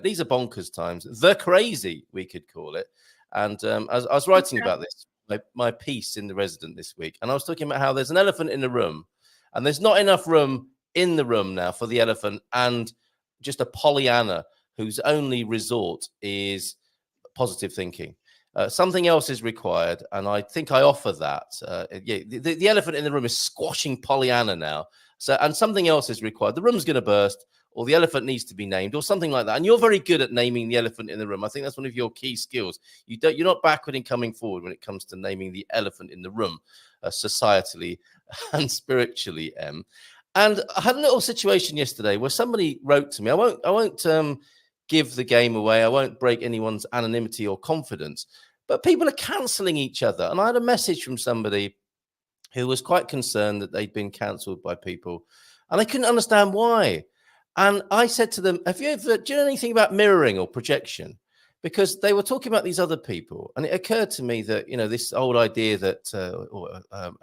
These are bonkers times. The crazy, we could call it. And I was writing about this, my piece in The Resident this week, and I was talking about how there's an elephant in the room, and there's not enough room in the room now for the elephant and just a Pollyanna whose only resort is positive thinking. Something else is required, and I think I offer that. The elephant in the room is squashing Pollyanna now. So, and something else is required. The room's going to burst, or the elephant needs to be named, or something like that. And you're very good at naming the elephant in the room. I think that's one of your key skills. You're not backward in coming forward when it comes to naming the elephant in the room, societally and spiritually. And I had a little situation yesterday where somebody wrote to me. I won't give the game away. I won't break anyone's anonymity or confidence, but people are cancelling each other. And I had a message from somebody who was quite concerned that they'd been cancelled by people, and I couldn't understand why. And I said to them, do you know anything about mirroring or projection? Because they were talking about these other people. And it occurred to me that, this old idea that,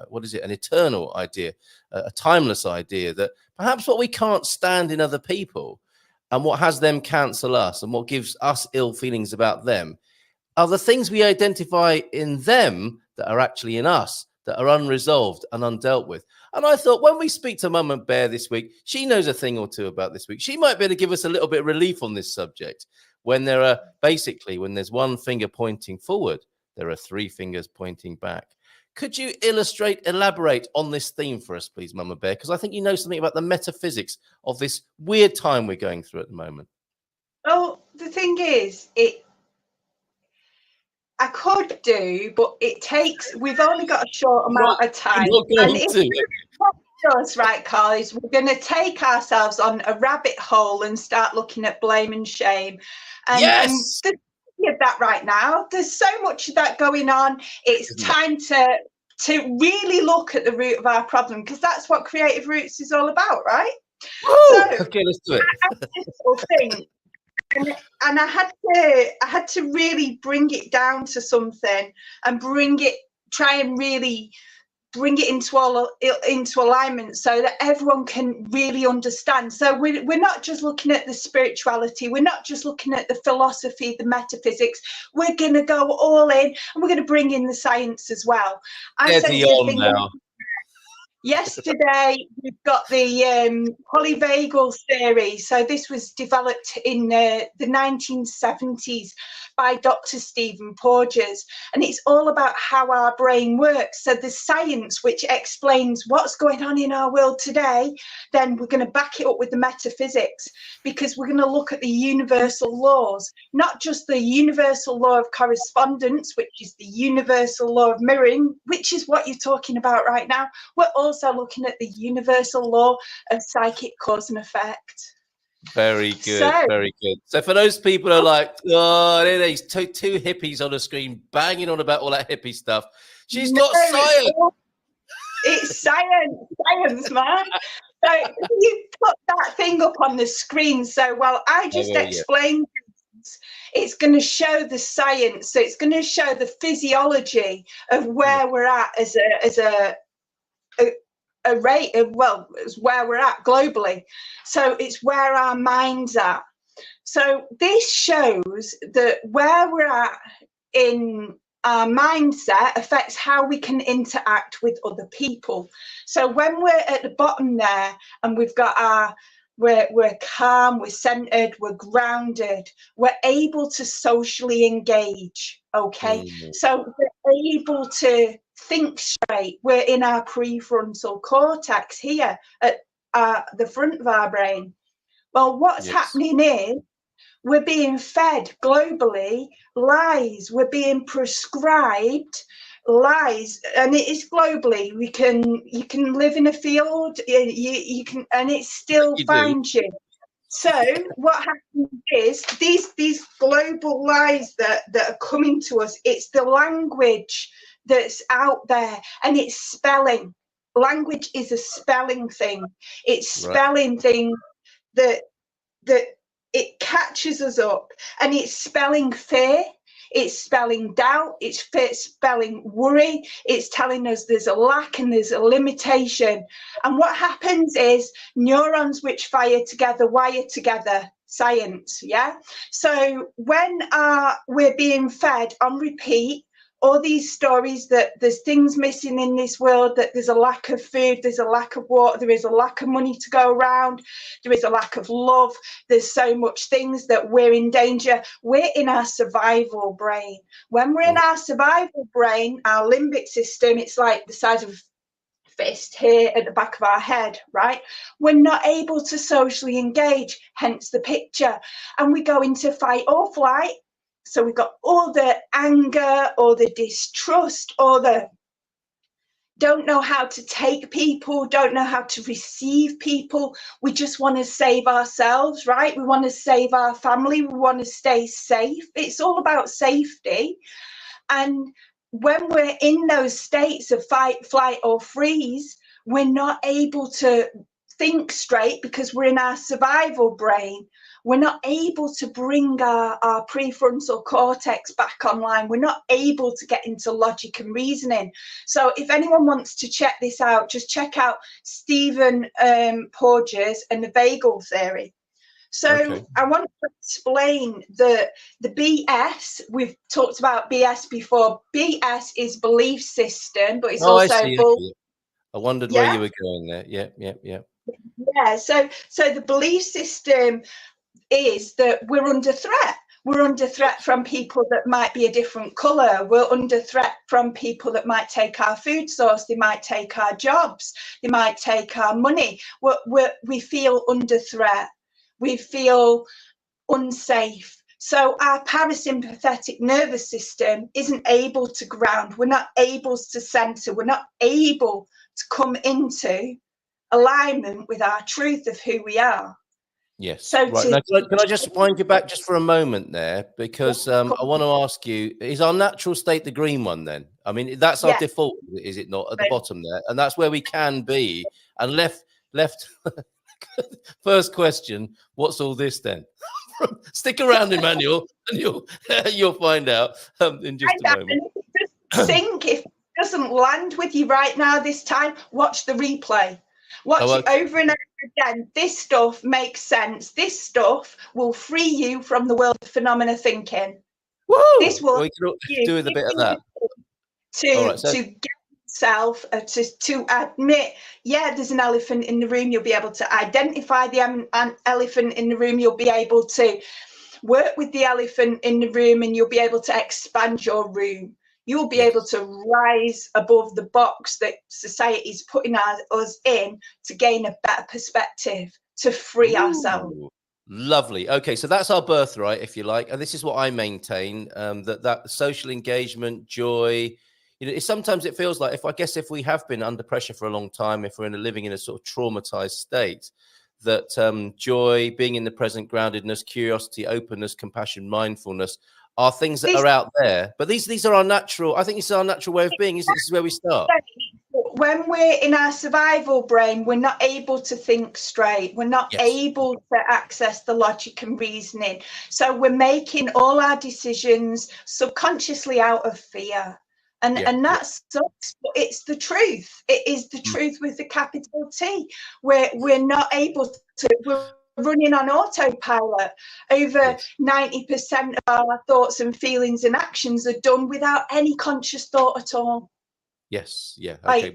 what is it? An eternal idea, a timeless idea that perhaps what we can't stand in other people and what has them cancel us and what gives us ill feelings about them are the things we identify in them that are actually in us, that are unresolved and undealt with. And I thought, when we speak to Mamabear this week, she knows a thing or two about this week. She might be able to give us a little bit of relief on this subject. When there's one finger pointing forward, there are three fingers pointing back. Could you elaborate on this theme for us, please, Mamabear? Because I think you know something about the metaphysics of this weird time we're going through at the moment. Well, the thing is, I could do, but we've only got a short amount of time. And if us, right, Carl, is we're going to take ourselves on a rabbit hole and start looking at blame and shame. And, yes. And that right now, there's so much of that going on. It's time to really look at the root of our problem, because that's what Creative Roots is all about, right? So, okay, let's do it. And I had to really bring it down to something and try and really bring it into alignment so that everyone can really understand. So we're not just looking at the spirituality, we're not just looking at the philosophy, the metaphysics. We're going to go all in, and we're going to bring in the science as well. Yesterday, we've got the polyvagal theory. So this was developed in the 1970s by Dr. Stephen Porges, and it's all about how our brain works. So the science, which explains what's going on in our world today, then we're going to back it up with the metaphysics, because we're going to look at the universal laws, not just the universal law of correspondence, which is the universal law of mirroring, which is what you're talking about right now. We're also looking at the universal law of psychic cause and effect. Very good, very good. So for those people who are like, oh, there's two hippies on the screen banging on about all that hippie stuff, she's got science. It's science, man. So you put that thing up on the screen. So while I just explained things, it's going to show the science. So it's going to show the physiology of where we're at as a rate of, well, it's where we're at globally. So it's where our minds are. So this shows that where we're at in our mindset affects how we can interact with other people. So when we're at the bottom there and we've got we're calm, we're centered, we're grounded, we're able to socially engage, okay? So we're able to think straight. We're in our prefrontal cortex here at the front of our brain. Well, what's happening is we're being fed globally lies. We're being prescribed lies, and it is globally. You can live in a field, you can, and it still finds you. So what happens is these global lies that are coming to us, it's the language that's out there, and it's spelling. Language is a spelling thing. It's spelling things that it catches us up, and it's spelling fear, it's spelling doubt, it's spelling worry, it's telling us there's a lack and there's a limitation. And what happens is neurons which fire together wire together. science. Yeah. So when we're being fed on repeat all these stories that there's things missing in this world, that there's a lack of food, there's a lack of water, there is a lack of money to go around, there is a lack of love, there's so much things that we're in danger. We're in our survival brain. When we're in our survival brain, our limbic system, it's like the size of a fist here at the back of our head, right? We're not able to socially engage, hence the picture, and we go into fight or flight. So we've got all the anger or the distrust or the don't know how to take people, don't know how to receive people. We just want to save ourselves, right? We want to save our family. We want to stay safe. It's all about safety. And when we're in those states of fight, flight, or freeze, we're not able to think straight because we're in our survival brain. We're not able to bring our prefrontal cortex back online. We're not able to get into logic and reasoning. So if anyone wants to check this out, just check out Stephen Porges and the vagal theory. So I want to explain the BS. We've talked about BS before. BS is belief system, but it's also I see. I wondered where you were going there. Yeah. So the belief system is that we're under threat. We're under threat from people that might be a different colour. We're under threat from people that might take our food source. They might take our jobs. They might take our money. We feel under threat. We feel unsafe. So our parasympathetic nervous system isn't able to ground. We're not able to center. We're not able to come into alignment with our truth of who we are. Yes. So right. Now, can I just wind you back just for a moment there? Because I want to ask you, is our natural state the green one then? I mean, that's our default, is it not, at the bottom there? And that's where we can be. And left. First question, what's all this then? Stick around, Emmanuel, and you'll find out in just a moment. Just think, if it doesn't land with you right now this time, watch the replay. Watch it over and over again. This stuff makes sense. This stuff will free you from the world of phenomena thinking. Woo! This will do with a bit of that. To get yourself to admit, there's an elephant in the room. You'll be able to identify the elephant in the room. You'll be able to work with the elephant in the room, and you'll be able to expand your room. You'll be able to rise above the box that society is putting us in to gain a better perspective, to free ourselves. Lovely. Okay, so that's our birthright, if you like. And this is what I maintain, that social engagement, joy, sometimes it feels like, if we have been under pressure for a long time, if we're living in a sort of traumatized state, that joy, being in the present, groundedness, curiosity, openness, compassion, mindfulness are things that are out there, but these are our natural. I think this is our natural way of being. This is where we start. When we're in our survival brain, we're not able to think straight. We're not able to access the logic and reasoning. So we're making all our decisions subconsciously out of fear. And that sucks, but it's the truth. It is the truth with the capital T. We're not able to. We're running on autopilot. Over 90% of our thoughts and feelings and actions are done without any conscious thought at all. Yes. Yeah. Okay.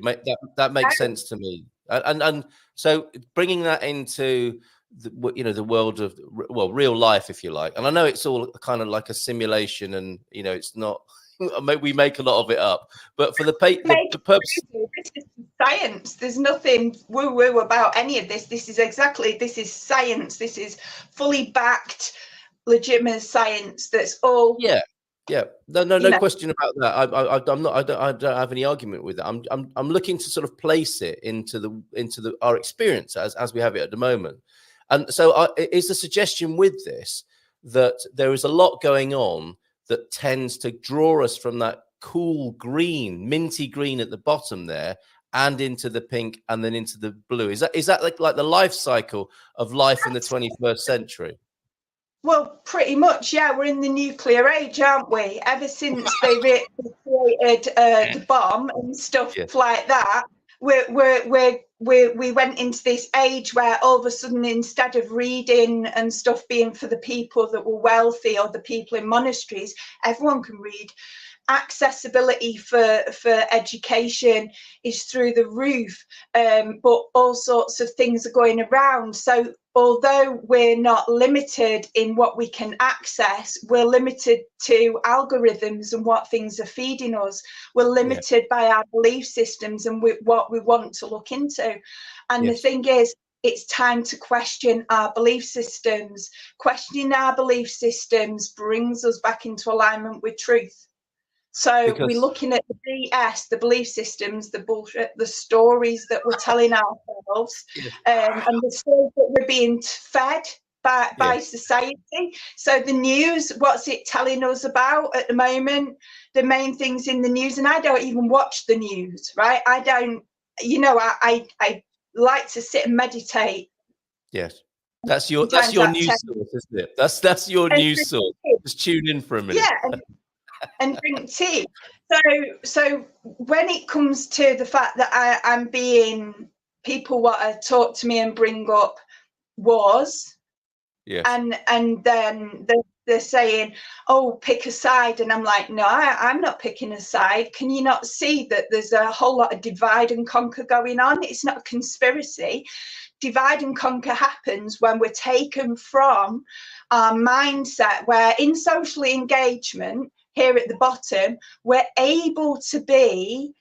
That makes sense to me. And so bringing that into the world of real life, if you like. And I know it's all kind of like a simulation, and it's not. We make a lot of it up, but for the purpose. This is science. There's nothing woo-woo about any of this. This is science. This is fully backed, legitimate science. That's all. Yeah. No question about that. I don't have any argument with that. I'm looking to sort of place it into our experience as we have it at the moment. And so is the suggestion with this that there is a lot going on that tends to draw us from that cool green, minty green at the bottom there, and into the pink, and then into the blue. Is that like the life cycle of life in the 21st century? Well, pretty much, yeah. We're in the nuclear age, aren't we? Ever since they created the bomb and stuff like that, we went into this age where all of a sudden, instead of reading and stuff being for the people that were wealthy or the people in monasteries, everyone can read. Accessibility for education is through the roof, but all sorts of things are going around. So although we're not limited in what we can access, we're limited to algorithms and what things are feeding us. We're limited by our belief systems and what we want to look into. And the thing is, it's time to question our belief systems. Questioning our belief systems brings us back into alignment with truth. So we're looking at the BS, the belief systems, the bullshit, the stories that we're telling ourselves, and the stories that we're being fed by society. So the news, what's it telling us about at the moment? The main things in the news, and I don't even watch the news, right? I don't, I like to sit and meditate. Yes. That's your news source, isn't it? That's your news source. Just tune in for a minute. Yeah. And drink tea. So when it comes to the fact that I'm being, people want to talk to me and bring up wars, and then they're saying, oh, pick a side, and I'm like, no, I'm not picking a side. Can you not see that there's a whole lot of divide and conquer going on? It's not a conspiracy. Divide and conquer happens when we're taken from our mindset, where in social engagement, here at the bottom, we're able to be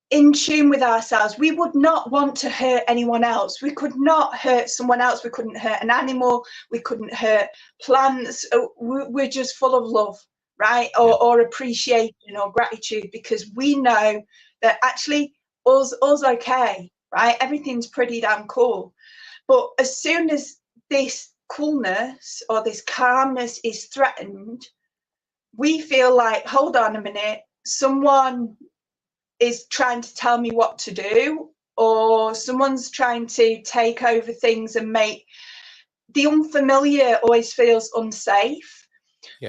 in tune with ourselves. We would not want to hurt anyone else. We could not hurt someone else. We couldn't hurt an animal. We couldn't hurt plants. We're just full of love, right? Or appreciation or gratitude, because we know that actually all's okay, right? Everything's pretty damn cool. But as soon as this coolness or this calmness is threatened, we feel like, hold on a minute, someone is trying to tell me what to do, or someone's trying to take over things and make the unfamiliar always feels unsafe.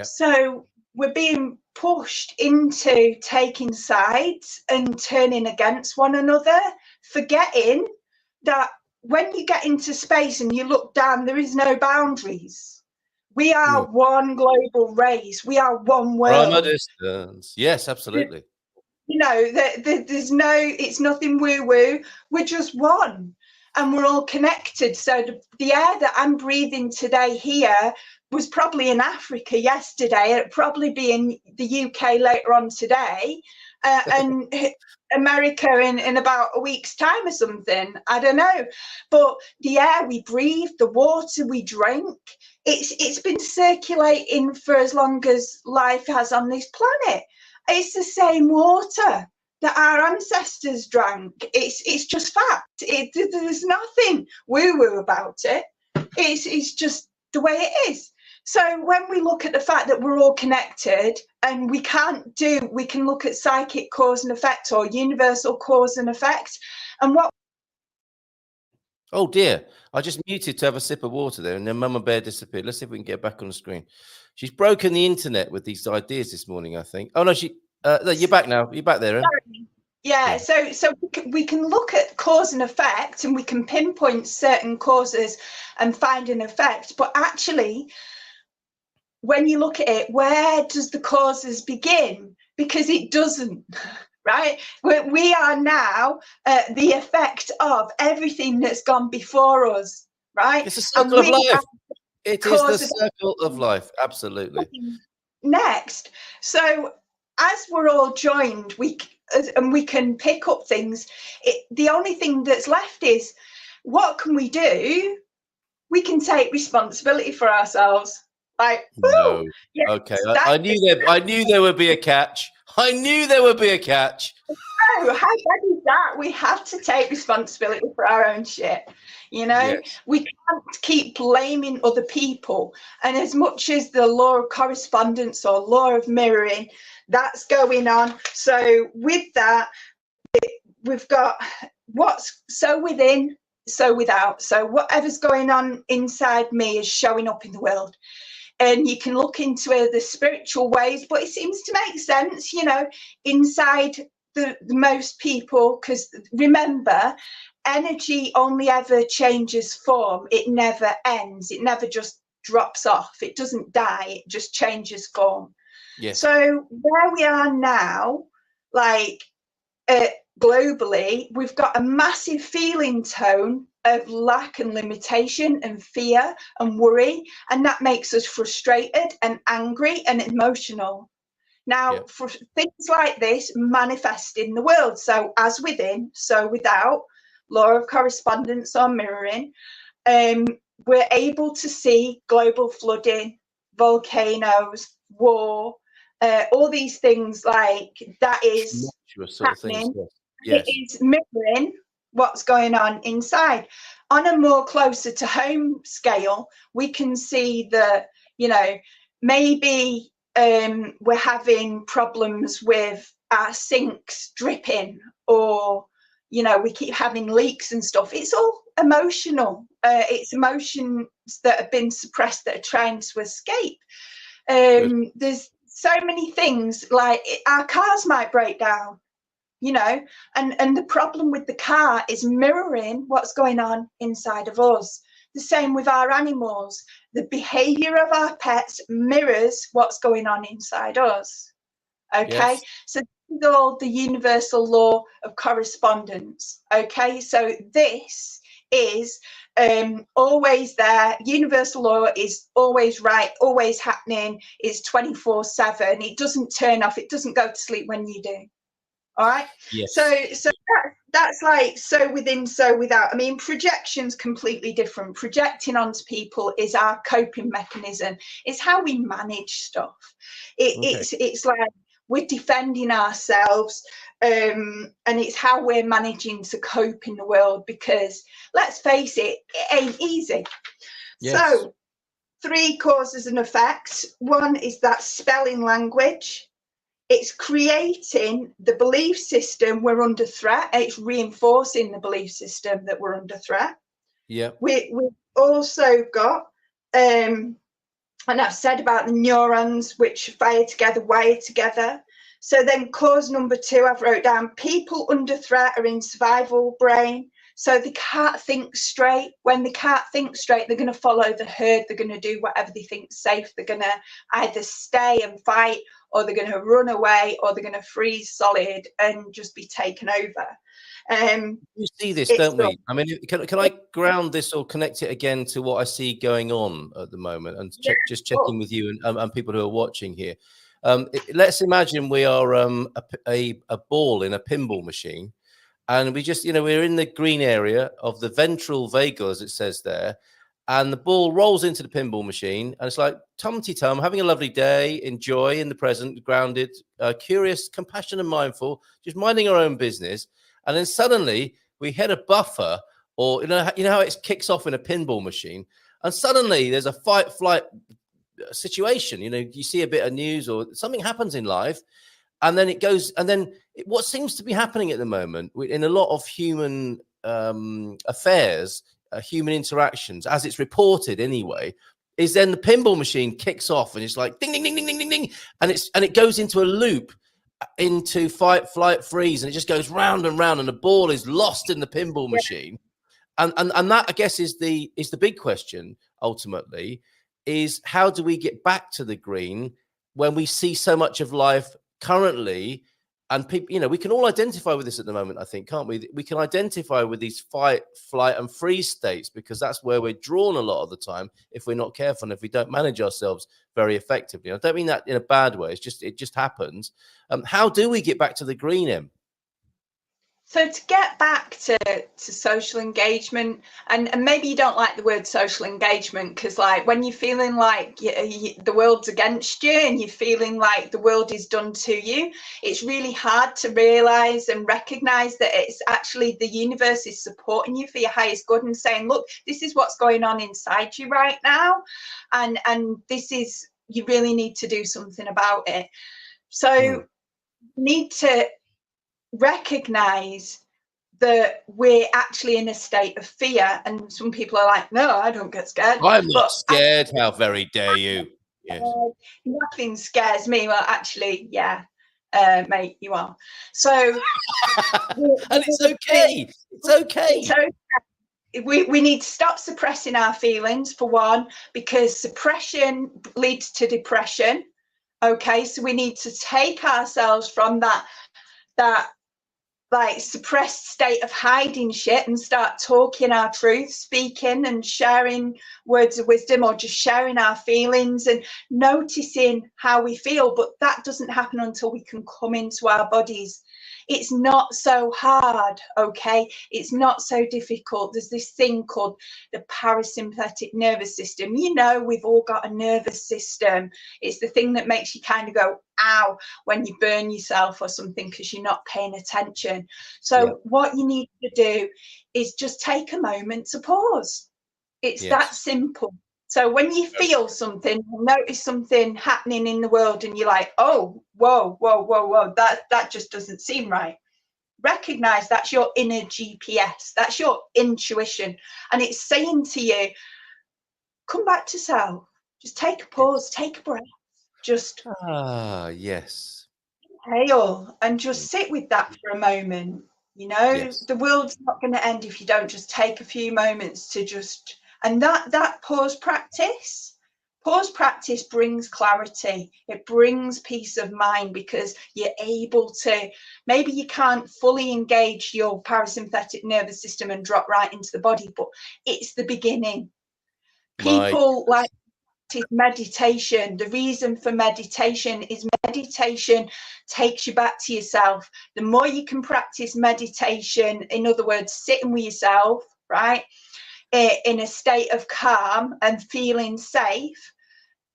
So we're being pushed into taking sides and turning against one another, forgetting that when you get into space and you look down, there is no boundaries. We are one global race. We are one world. From a distance. Yes, absolutely. There's no, it's nothing woo-woo. We're just one, and we're all connected. So the air that I'm breathing today here was probably in Africa yesterday. It'll probably be in the UK later on today, and America in about a week's time or something. I don't know. But the air we breathe, the water we drink, it's been circulating for as long as life has on this planet. It's the same water that our ancestors drank. It's just fact. There's nothing woo-woo about it. It's just the way it is. So when we look at the fact that we're all connected, and we can look at psychic cause and effect, or universal cause and effect, and what. Oh dear, I just muted to have a sip of water there, and then Mama Bear disappeared. Let's see if we can get back on the screen. She's broken the internet with these ideas this morning, I think. Oh no, you're back now. You're back there, Sorry. Yeah, so we can look at cause and effect, and we can pinpoint certain causes and find an effect. But actually, when you look at it, where does the causes begin? Because it doesn't. Right? We are now the effect of everything that's gone before us, right? It's a circle of life. It is the circle of life, absolutely. Next, so as we're all joined, we can pick up things. The only thing that's left is, what can we do? We can take responsibility for ourselves. Like, no. Yes, okay, I knew there would be a catch. I knew there would be a catch. No, how bad is that? We have to take responsibility for our own shit. Yes. We can't keep blaming other people. And as much as the law of correspondence or law of mirroring, that's going on. So with that, we've got what's so within, so without. So whatever's going on inside me is showing up in the world. And you can look into the spiritual ways, but it seems to make sense, inside the most people, because remember, energy only ever changes form. It never ends. It never just drops off. It doesn't die. It just changes form. Yes. So where we are now, like globally, we've got a massive feeling tone of lack and limitation and fear and worry, and that makes us frustrated and angry and emotional. Now, for things like this manifest in the world, so as within, so without, law of correspondence or mirroring, we're able to see global flooding, volcanoes, war, all these things like that is happening. Yes. It is mirroring what's going on inside. On a more closer to home scale, we can see that, you know, maybe we're having problems with our sinks dripping, or, you know, we keep having leaks and stuff. It's all emotional. It's emotions that have been suppressed that are trying to escape. There's so many things, like our cars might break down, you know, and the problem with the car is mirroring what's going on inside of us. The same with our animals. The behavior of our pets mirrors what's going on inside us. Okay, yes. So this is all the universal law of correspondence. Okay, so this is always there. Universal law is always right, always happening, is 24/7. It doesn't turn off, it doesn't go to sleep when you do. All right. Yes. So that's like so within, so without. I mean, projection's completely different. Projecting onto people is our coping mechanism. It's how we manage stuff. It's like we're defending ourselves, and it's how we're managing to cope in the world, because let's face it, it ain't easy. Yes. So 3 causes and effects. One is that spelling language. It's creating the belief system we're under threat. It's reinforcing the belief system that we're under threat. Yeah. We've also got, and I've said about the neurons which fire together, wire together. So then cause number 2, I've wrote down, people under threat are in survival brain. So they can't think straight. When they can't think straight, they're going to follow the herd. They're going to do whatever they think is safe. They're going to either stay and fight, or they're going to run away, or they're going to freeze solid and just be taken over. You see this, don't we? I mean, can I ground this or connect it again to what I see going on at the moment, and just checking with you and people who are watching here. Let's imagine we are a ball in a pinball machine. And we just, you know, we're in the green area of the ventral vagal, as it says there, and the ball rolls into the pinball machine, and it's like tum-ti-tum, having a lovely day, enjoy in the present, grounded, curious, compassionate, and mindful, just minding our own business. And then suddenly we hit a buffer, or you know how it kicks off in a pinball machine, and suddenly there's a fight-flight situation. You know, you see a bit of news or something happens in life. And then it goes, and then what seems to be happening at the moment in a lot of human affairs, human interactions, as it's reported anyway, is then the pinball machine kicks off and it's like ding, ding, ding, ding, ding, ding, ding, and it goes into a loop, into fight, flight, freeze, and it just goes round and round, and the ball is lost in the pinball machine, and that, I guess, is the big question ultimately, is how do we get back to the green when we see so much of life currently, and people, you know, we can all identify with this at the moment, I think, can't we? We can identify with these fight, flight, and freeze states, because that's where we're drawn a lot of the time if we're not careful and if we don't manage ourselves very effectively. I don't mean that in a bad way. It just happens. How do we get back to the green, Em? So to get back to social engagement, and maybe you don't like the word social engagement, because like when you're feeling like the world's against you and you're feeling like the world is done to you, it's really hard to realize and recognize that it's actually the universe is supporting you for your highest good and saying, look, this is what's going on inside you right now, and this is, you really need to do something about it. So you need to recognize that we're actually in a state of fear, and some people are like, no, I don't get scared. I'm not scared. How very dare you? Yes. Nothing scares me. Well, actually, yeah, mate, you are. So and it's okay. It's okay. It's okay. We need to stop suppressing our feelings, for one, because suppression leads to depression. Okay, so we need to take ourselves from that like suppressed state of hiding shit and start talking our truth, speaking and sharing words of wisdom, or just sharing our feelings and noticing how we feel. But that doesn't happen until we can come into our bodies. It's not so hard, okay? It's not so difficult. There's this thing called the parasympathetic nervous system. You know, we've all got a nervous system. It's the thing that makes you kind of go, ow, when you burn yourself or something because you're not paying attention. So what you need to do is just take a moment to pause. It's that simple. So when you feel something, notice something happening in the world and you're like, oh, whoa, that just doesn't seem right. Recognize that's your inner GPS. That's your intuition. And it's saying to you, come back to self. Just take a pause, take a breath. Just exhale and just sit with that for a moment. You know, the world's not going to end if you don't just take a few moments to just, and that pause practice brings clarity. It brings peace of mind because you're able to, maybe you can't fully engage your parasympathetic nervous system and drop right into the body, but it's the beginning. People like meditation. The reason for meditation is meditation takes you back to yourself. The more you can practice meditation, in other words, sitting with yourself, right, in a state of calm and feeling safe,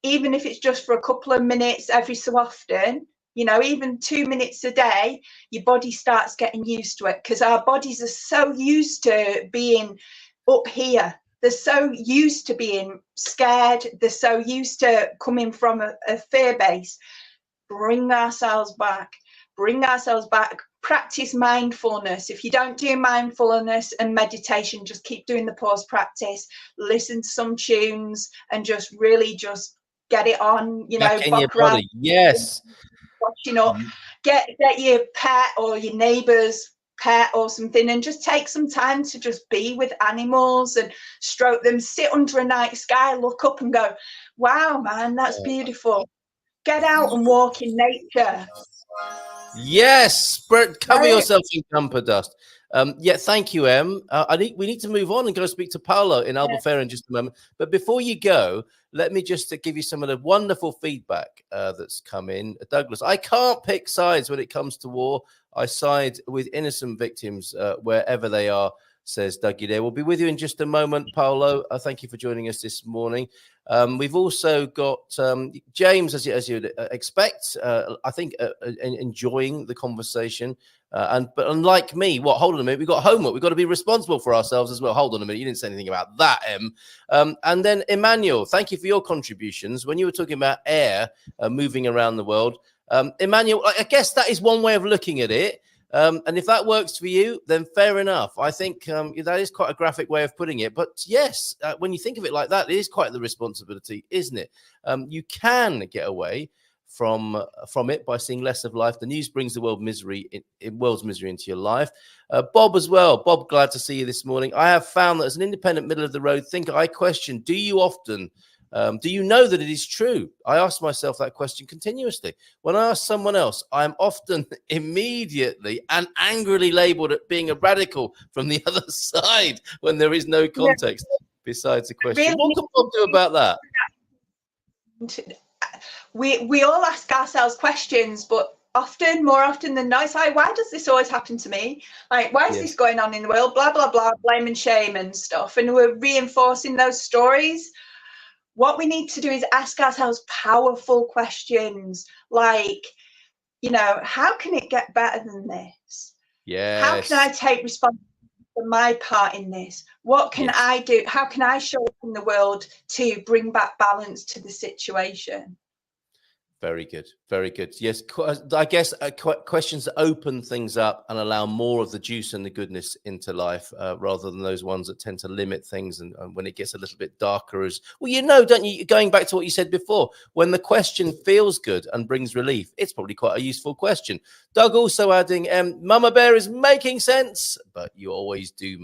even if it's just for a couple of minutes every so often, you know, even 2 minutes a day, your body starts getting used to it, because our bodies are so used to being up here. They're so used to being scared. They're so used to coming from a fear base. Bring ourselves back. Practice mindfulness. If you don't do mindfulness and meditation, just keep doing the pause practice. Listen to some tunes and just really just get it on, you know, in your body. Watching up. Get your pet or your neighbour's pet or something and just take some time to just be with animals and stroke them. Sit under a night sky, look up and go, wow, man, that's beautiful. Get out and walk in nature. Cover yourself in camper dust. Thank you, Em. We need to move on and go speak to Paolo in Albufeira in just a moment. But before you go, let me just give you some of the wonderful feedback that's come in. Douglas, I can't pick sides when it comes to war. I side with innocent victims wherever they are, says Dougie there. We'll be with you in just a moment, Paolo. Thank you for joining us this morning. We've also got James, as you'd expect, I think enjoying the conversation. But unlike me, hold on a minute, we've got homework. We've got to be responsible for ourselves as well. Hold on a minute, you didn't say anything about that, Em. And then Emmanuel, thank you for your contributions. When you were talking about air moving around the world, Emmanuel, I guess that is one way of looking at it. And if that works for you, then fair enough. I think that is quite a graphic way of putting it. But yes, when you think of it like that, it is quite the responsibility, isn't it? You can get away from it by seeing less of life. The news brings the world's misery into your life. Bob as well. Bob, glad to see you this morning. I have found that as an independent middle of the road thinker, I question, do you know that it is true? I ask myself that question continuously. When I ask someone else, I am often immediately and angrily labeled at being a radical from the other side when there is no context besides the question. Really? What can Bob do about that? We all ask ourselves questions, but more often than not, it's like, why does this always happen to me? Like, why is this going on in the world? Blah, blah, blah, blame and shame and stuff. And we're reinforcing those stories. What we need to do is ask ourselves powerful questions like, you know, how can it get better than this? How can I take responsibility for my part in this? What can I do? How can I show up in the world to bring back balance to the situation? Very good. Very good. Yes, I guess questions that open things up and allow more of the juice and the goodness into life, rather than those ones that tend to limit things. And when it gets a little bit darker, as well, you know, don't you? Going back to what you said before, when the question feels good and brings relief, it's probably quite a useful question. Doug also adding, Mama Bear is making sense, but you always do make